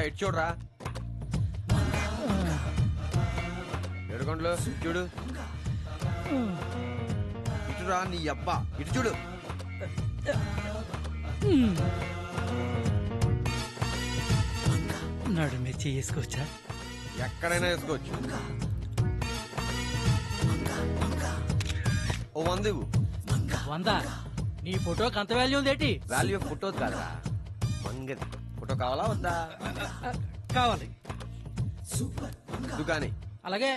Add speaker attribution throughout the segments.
Speaker 1: ఇటు చూడరా, ఏడుకొండలు చూడు, ఇటురా నీ అబ్బా, ఇటు చూడు.
Speaker 2: నడుమే చేసుకోవచ్చా?
Speaker 1: ఎక్కడైనా వేసుకోవచ్చు. ఓ 100 ఇవ్వు.
Speaker 2: 100? నీ ఫోటోకి అంత వాల్యూ ఉందేటి?
Speaker 1: వాల్యూ ఫోటో కాదురా, మంగది. ఫోటో కావాలా వద్దా?
Speaker 2: కావాలి.
Speaker 1: దుకాణి.
Speaker 2: అలాగే.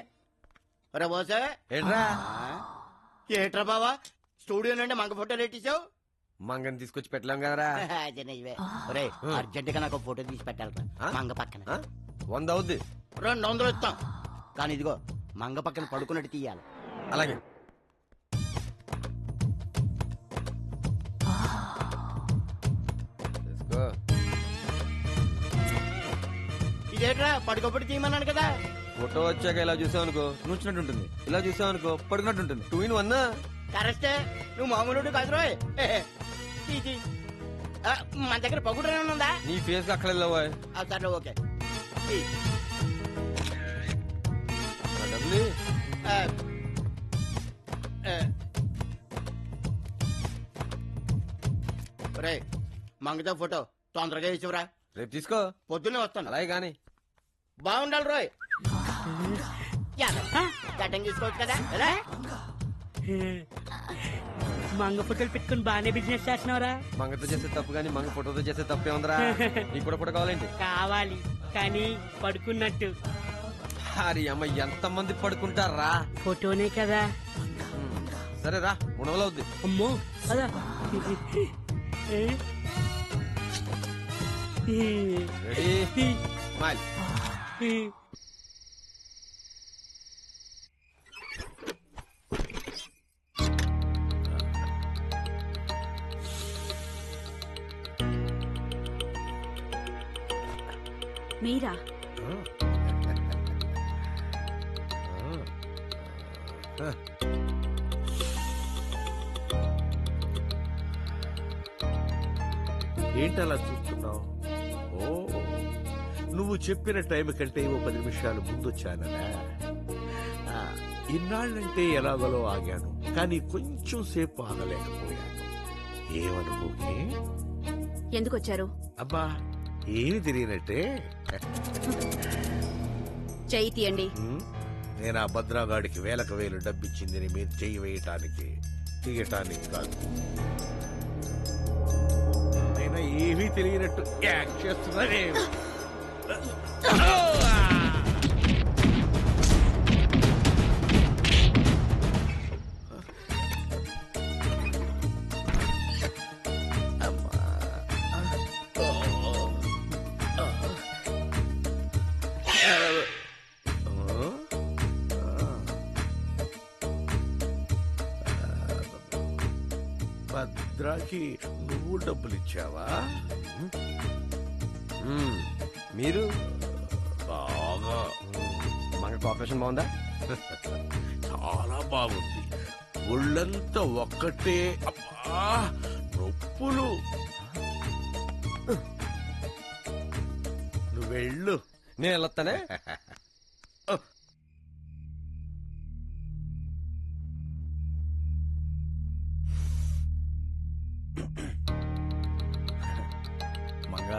Speaker 1: ఏంట్రా
Speaker 3: ఏట్రా బావా, స్టూడియో నుండి మంగ ఫోటోలు ఎట్టిసావు?
Speaker 1: మంగని తీసుకొచ్చి పెట్టలేం కదరా.
Speaker 3: అర్జెంట్ గా నాకు ఫోటో తీసి పెట్టాలరా మంగ పక్కన.
Speaker 1: 100 అవుద్ది.
Speaker 3: 200 ఇస్తాం, కానీ ఇదిగో మంగ పక్కన పడుకున్నట్టు తీయాలి.
Speaker 1: అలాగే.
Speaker 3: ఇదేట్రా పడుకోబడి తీయమన్నాను కదా.
Speaker 1: ఫోటో వచ్చాక ఇలా చూసావు అనుకో నుంచినట్టు ఉంటుంది, ఇలా చూసావు అనుకో పడుకున్నట్టు ఉంటుంది. 2 in 1.
Speaker 3: కరెక్టే, నువ్వు మామూలు కాదు రోయ్. మన దగ్గర పగుడు ఉందా?
Speaker 1: నీ ఫేస్ అక్కడ
Speaker 3: సరే ఓకే.
Speaker 1: డబ్బులు
Speaker 3: రే మంగతో ఫోటో తొందరగా ఇచ్చివరా.
Speaker 1: రేపు తీసుకో,
Speaker 3: పొద్దున్నే వస్తాను.
Speaker 1: అలాగే కానీ
Speaker 3: బాగుండాలి రోయ్. కటింగ్ తీసుకోవచ్చు కదా.
Speaker 2: మంగ ఫోటోలు పెట్టుకుని బాగానే బిజినెస్ చేస్తున్నావురా.
Speaker 1: మంగతో చేసే తప్పు కానీ మంగ ఫోటోతో చేసే తప్పే ఉందిరా. నీకు కూడా ఫోటో కావాలేంటి?
Speaker 2: కావాలి, కానీ పడుకున్నట్టు.
Speaker 1: హరి అమ్మ, ఎంత మంది పడుకుంటారా?
Speaker 2: ఫోటోనే కదా.
Speaker 1: సరే రా, 300 అవుద్ది.
Speaker 2: అమ్మో అదా.
Speaker 1: Ready smile.
Speaker 4: మీరా?
Speaker 5: ఏంటలా చూస్తున్నావు? ఓ, నువ్వు చెప్పిన టైం కంటే 10 నిమిషాలు ముందొచ్చానరా. ఇన్నాళ్ళంటే ఎలాగలో ఆగాను, కానీ కొంచెం సేపు ఆగలేకపోయాను. ఏమనుకోకే.
Speaker 4: ఎందుకొచ్చారు?
Speaker 5: అబ్బా, ఏమి తెలియనట్టే.
Speaker 4: చెయ్యి తీయండి.
Speaker 5: నేను ఆ భద్రాగాడికి 1000 డబ్బిచ్చింది నీ మీద చెయ్యి వేయటానికి, తీయటానికి కాదు. అయినా ఏమీ తెలియనట్టు యాక్ట్ చేస్తున్నానే. భద్రాకి నువ్వు డబ్బులు ఇచ్చావా?
Speaker 1: మీరు
Speaker 5: బాగా.
Speaker 1: మంగ కోఆపరేషన్ బాగుందా?
Speaker 5: చాలా బాగుంది. ఒళ్ళంతా ఒక్కటే. అబ్బా, నొప్పులు. నువ్వెళ్ళు.
Speaker 1: నేను వెళ్ళొస్తానే. మంగ,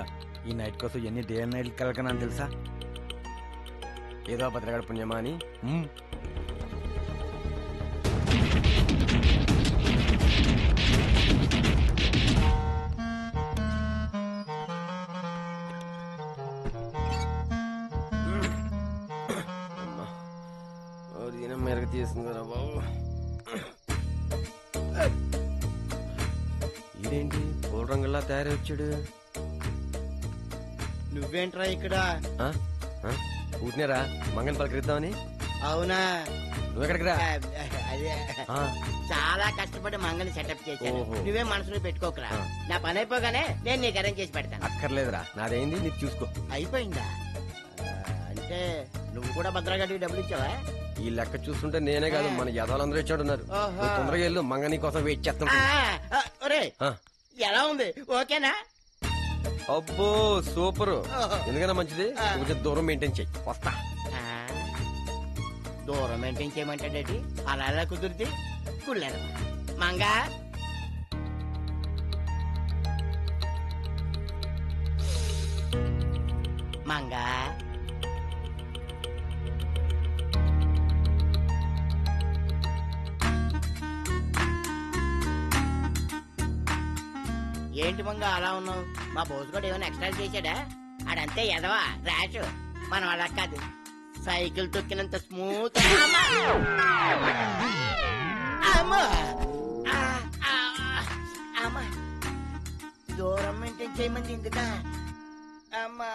Speaker 1: ఈ నైట్ కోసం ఎన్ని డే అండ్ నైట్ కలకనాను తెలుసా? ఏదో భద్రగాడ పుణ్యమా అని. మెరుగు తీసిందిరా బాబు. ఇదేంటి పూల రంగులా తయారై వచ్చాడు?
Speaker 3: నువ్వేంట్రా ఇక్కడ?
Speaker 1: ఊటినేరా మంగని పలకరిద్దామని.
Speaker 3: అవునా?
Speaker 1: నువ్వెక్కడికి రా.
Speaker 3: అదే చాలా కష్టపడి మంగని సెటప్ చేశాను. నువ్వే మనసులో పెట్టుకోకరా. నా పని అయిపోగానే నేను నీకు అరేంజ్ చేసి పెడతాను.
Speaker 1: అక్కర్లేదురా, నాదేంది నీకు చూసుకో.
Speaker 3: అయిపోయిందా? అంటే నువ్వు కూడా భద్రగాడికి డబ్బులు ఇచ్చావా?
Speaker 1: ఈ లెక్క చూస్తుంటే నేనే కాదు, మన యదవాళ్ళందరూ ఇచ్చాడున్నారు. తొందరగా వెళ్ళు, మంగ నీ కోసం వెయిట్ చేస్తాను.
Speaker 3: ఎలా ఉంది? ఓకేనా?
Speaker 1: అబ్బో సూపర్. ఎందుకన్నా మంచిది, కొంచెం దూరం మెయింటైన్ చెయ్యి. వస్తా.
Speaker 3: ఆ, దూరం మెయింటైన్ చేయమంటాడేటి? అలా ఎలా కుదిరితే కుళ్ళాడు మంగా. మంగా ఏంటి మంగా అలా ఉన్నావు? మా బోసు కూడా ఏమైనా ఎక్స్ట్రా చేశాడా? ఆడంతే ఎదవా ర్యాష్. మనం అలా కాదు, సైకిల్ తొక్కినంత స్మూత్. దూరం మెయింటైన్ చేయమంది ఎందుక? అమ్మా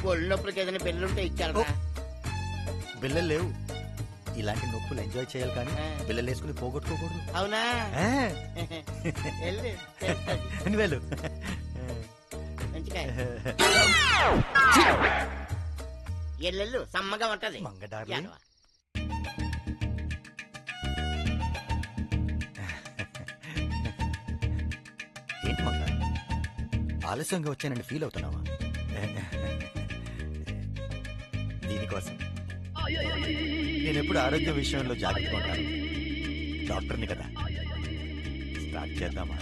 Speaker 3: ఒళ్ళు నొప్పులకి ఏదైనా పెళ్ళుంటే ఇచ్చారా?
Speaker 6: బిల్లలు లేవు. ఇలాంటి నొప్పులు ఎంజాయ్ చేయాలి కానీ బిల్లలు వేసుకుని పోగొట్టుకోకూడదు.
Speaker 3: అవునా?
Speaker 6: వెళ్ళు.
Speaker 3: ఎల్లెళ్ళు సమ్మగా ఉంటది.
Speaker 6: మంగడారు ఏంటి మంగ, ఆలస్యంగా వచ్చానని ఫీల్ అవుతున్నావా? దీనికోసం నేను ఎప్పుడు ఆరోగ్య విషయంలో జాగ్రత్తగా ఉంటాను. డాక్టర్ని కదా. స్టార్ట్ చేద్దామా?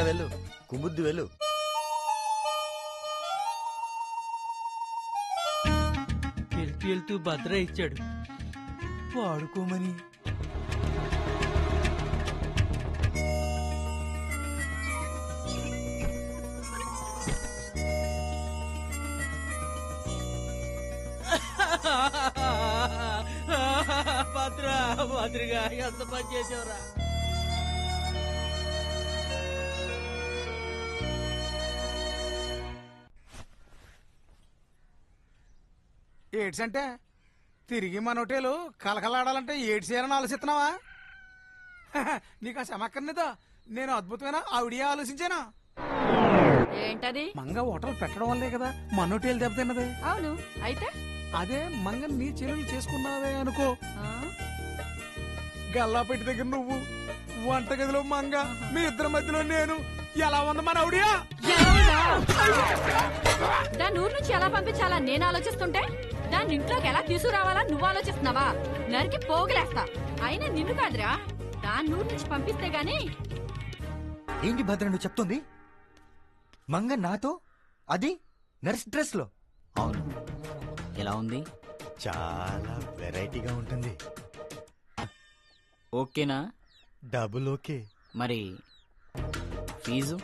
Speaker 6: వెళ్ళు, కుబుద్ది వెళ్ళు.
Speaker 2: వెళ్తూ వెళ్తూ భద్ర ఇచ్చాడు వాడుకోమని. భద్ర భద్రగా ఎంత పని చేసేవరా?
Speaker 7: ఏడ్స్ అంటే తిరిగి మన హోటలు కలకలాడాలంటే ఏడ్స్ చేయాలని ఆలోచిస్తున్నావా? నీకు ఆ సమక్కర్నిదో నేను అద్భుతమైన ఆవిడియా ఆలోచించాను.
Speaker 4: ఏంటది?
Speaker 7: మంగ హోటల్ పెట్టడం వల్లే కదా మన హోటల్ దెబ్బతిన్నది.
Speaker 4: అవును, అయితే
Speaker 7: అదే మంగ నీ చెల్లెలు చేసుకున్నావే అనుకో, గల్లాపెట్టి దగ్గర నువ్వు, వంటగదిలో మంగ, మీ ఇద్దరి మధ్యలో నేను, ఎలా ఉంది మన ఆవిడియా?
Speaker 4: దాని ఊరు నుంచి ఎలా పంపించాలా నేను ఆలోచిస్తుంటే దాన్ని ఇంట్లోకి ఎలా తీసుకురావాలా నువ్వు ఆలోచిస్తున్నావా? నరికి పోగులేస్తా. అయినా నిన్ను కాదురా, దాని ఊరు నుంచి పంపిస్తే గాని.
Speaker 6: ఏంటి భద్ర నువ్వు చెప్తుంది? మంగ నాతో, అది నర్స్ డ్రెస్ లో?
Speaker 8: అవును. ఎలా ఉంది?
Speaker 6: చాలా వెరైటీగా ఉంటుంది.
Speaker 8: ఓకేనా?
Speaker 6: Double okay.
Speaker 8: మరి ఫీజు?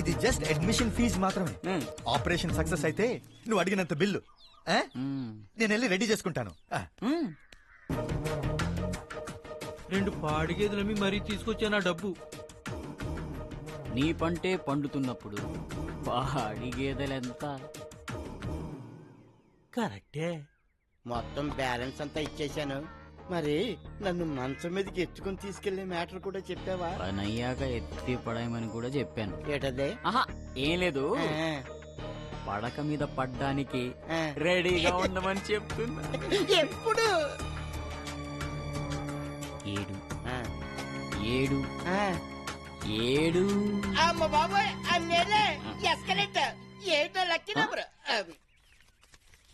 Speaker 6: ఇది జస్ట్ అడ్మిషన్ ఫీజు మాత్రమే. ఆపరేషన్ సక్సెస్ అయితే నువ్వు అడిగినంత బిల్లు నేను వెళ్ళి రెడీ చేసుకుంటాను.
Speaker 2: 2 పాడి గేదెలమి మరీ తీసుకొచ్చాను ఆ డబ్బు.
Speaker 8: నీ పంటే పండుతున్నప్పుడు పాడి గేదెలెంత?
Speaker 2: కరెక్టే.
Speaker 3: మొత్తం బ్యాలెన్స్ అంతా ఇచ్చేశాను. మరి నన్ను మంచం మీదకి ఎత్తుకుని తీసుకెళ్లే మ్యాటర్ కూడా చెప్పావా?
Speaker 8: పనయ్యాక ఎత్తి పడాయమని కూడా చెప్పాను.
Speaker 3: ఏటదే?
Speaker 8: ఆహా, ఏం లేదు. పడక మీద పడ్డానికి రెడీగా ఉండమని చెప్తున్నా.
Speaker 3: ఎప్పుడు?
Speaker 8: 7 7 7.
Speaker 3: అమ్మ బాబాయ్, అన్నేలే ఎస్కలేట్. ఏటో లక్కీ నెంబర్.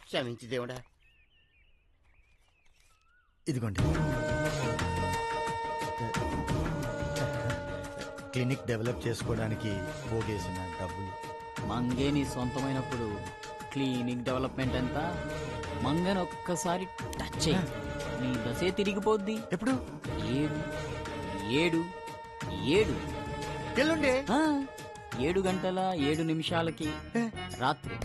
Speaker 3: క్షమించి దేవుడా.
Speaker 6: ఇదిగోండి, క్లినిక్ డెవలప్ చేసుకోవడానికి పోగేసిన డబ్బులు.
Speaker 8: మంగే నీ సొంతమైనప్పుడు క్లినిక్ డెవలప్మెంట్ ఎంత? మంగని ఒక్కసారి టచ్ అయ్యి నీ దశే తిరిగిపోద్ది.
Speaker 6: ఎప్పుడు?
Speaker 8: 7 7 ఏడు
Speaker 6: ఎల్లుండే
Speaker 8: 7 గంటల 7 నిమిషాలకి రాత్రి.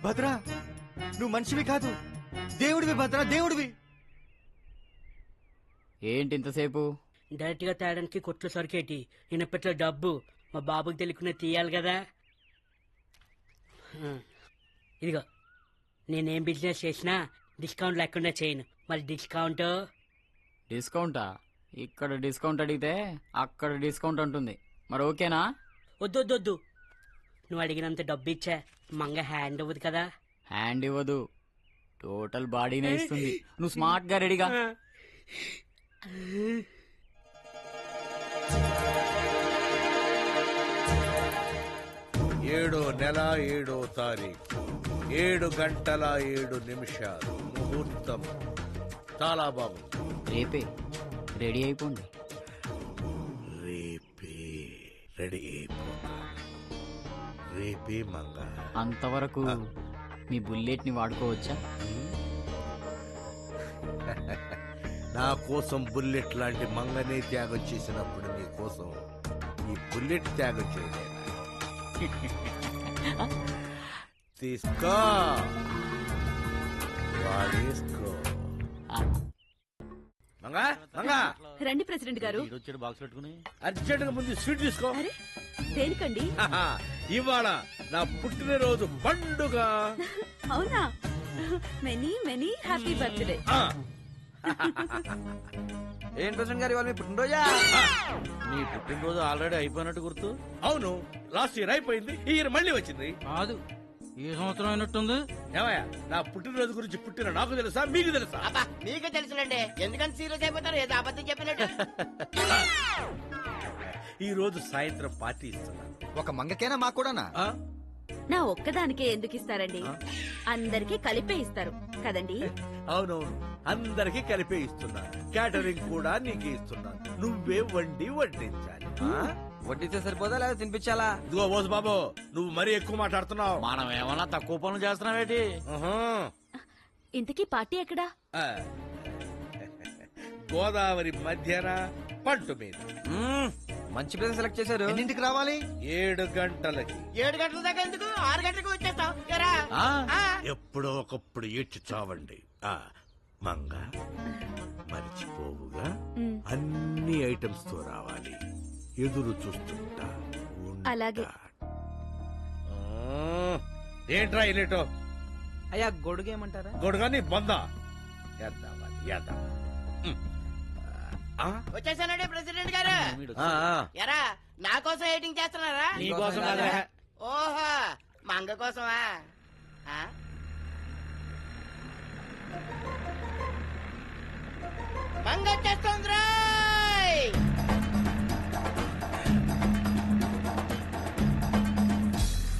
Speaker 6: భద్రా నువ్వు మనిషివి కాదు, దేవుడివి భద్రా, దేవుడివి.
Speaker 8: ఏంటి ఇంతసేపు?
Speaker 2: డైరెక్ట్ గా తేడానికి కొట్లు సరికేటి ఇనపెట్ల డబ్బు మా బాబుకి తెలియకుండా తీయాలి కదా. ఇదిగో నేనేం బిజినెస్ చేసినా డిస్కౌంట్ లేకుండా చేయను. మరి
Speaker 8: డిస్కౌంటా? ఇక్కడ డిస్కౌంట్ అడిగితే అక్కడ డిస్కౌంట్ ఉంటుంది. మరి ఓకేనా?
Speaker 2: వద్దు, నువ్వు అడిగినంత డబ్బు ఇచ్చా మంగ హ్యాండ్ అవ్వదు కదా.
Speaker 8: హ్యాండ్ ఇవ్వదు, టోటల్ బాడీనే ఇస్తుంది. నువ్వు స్మార్ట్ గా రెడీగా.
Speaker 5: 7వ నెల 7వ తారీఖు 7 గంటల 7 నిమిషాలు ముహూర్తం. చాలా బాగుంది.
Speaker 8: రేపే రెడీ అయిపోండి.
Speaker 5: రేపే రెడీ అయిపోతాను. రేపే మంగ.
Speaker 8: అంతవరకు మీ బుల్లెట్ ని వాడుకోవచ్చా?
Speaker 5: నా కోసం బుల్లెట్ లాంటి మంగనే త్యాగం చేసినప్పుడు నీ కోసం ఈ బుల్లెట్ త్యాగం చేయలేనా? తీసుకో, వాడేసుకో. మంగా మంగా,
Speaker 4: రండి ప్రెసిడెంట్ గారు.
Speaker 5: అర్జెంట్ గా ముందు స్వీట్ తీసుకో.
Speaker 4: దేనికండి?
Speaker 5: ఇవాళ నా పుట్టినరోజు పండుగ.
Speaker 4: అవునా? Many many happy birthday.
Speaker 1: ఏం ప్రెసిడెంట్ గారు ఇవాళ మీ పుట్టినరోజా?
Speaker 9: నీ పుట్టినరోజు ఆల్రెడీ అయిపోయినట్టు గుర్తు.
Speaker 5: అవును, లాస్ట్ ఇయర్ అయిపోయింది, ఈ ఇయర్ మళ్ళీ వచ్చింది.
Speaker 9: కాదు, ఈ సంవత్సరం అయినట్టుంది.
Speaker 5: ఏమయ్యా, నా పుట్టినరోజు గురించి పుట్టిన నాకు తెలుసా, మీకు తెలుసా?
Speaker 3: అబ్బా మీకు తెలుసులండి, ఎందుకంత సీరియస్ అయిపోతారు? ఏదో అబద్ధం చెప్పినట్టు.
Speaker 5: ఈ రోజు సాయంత్రం పార్టీ ఇస్తున్నాను.
Speaker 6: ఒక మంగకేనా మాకు కూడానా?
Speaker 4: నా ఒక్కదానికే ఎందుకు ఇస్తారండి? అందరికీ కలిపే ఇస్తారు కదండి?
Speaker 5: అవునవును, అందరికి కలిపే ఇస్తున్నా. క్యాటరింగ్ కూడా నీకే ఇస్తున్నా. నువ్వే వడ్డించాలి.
Speaker 1: వడ్డిస్తే సరిపోదా లేదా తినిపించాలా?
Speaker 5: ఇదిగో బోసు బాబు, నువ్వు మరీ ఎక్కువ మాట్లాడుతున్నావు.
Speaker 9: మనం ఏమన్నా తక్కువ పనులు చేస్తున్నావేటి?
Speaker 4: ఇంతకీ పార్టీ ఎక్కడా?
Speaker 5: గోదావరి మధ్యన పంటు మీద.
Speaker 1: మంచి ప్లేస్ సెలెక్ట్ చేశారు.
Speaker 6: ఎన్నింటికి రావాలి?
Speaker 5: 7 గంటలకి.
Speaker 3: 7 గంటల దాకా ఎందుకు? 6 గంటలకు వచ్చేస్తాం.
Speaker 5: ఎప్పుడో ఒకప్పుడు ఏడ్చి చావండి. మంగ మర్చిపోవుగా, అన్ని ఐటమ్స్ తో రావాలి. ఎదురు చూస్తుంటా.
Speaker 4: అలాగే.
Speaker 5: ఏంట్రా ఇలేటో?
Speaker 1: అయ్యా గొడుగు ఏమంటారా?
Speaker 5: గొడుగాని బొందా
Speaker 3: వచ్చేసానండి ప్రెసిడెంట్ గారు. ఎరా నా కోసం ఎయిటింగ్ చేస్తున్నారా?
Speaker 5: నీకోసం.
Speaker 3: ఓహో, మంగ కోసమా? మంగ వచ్చేస్తా.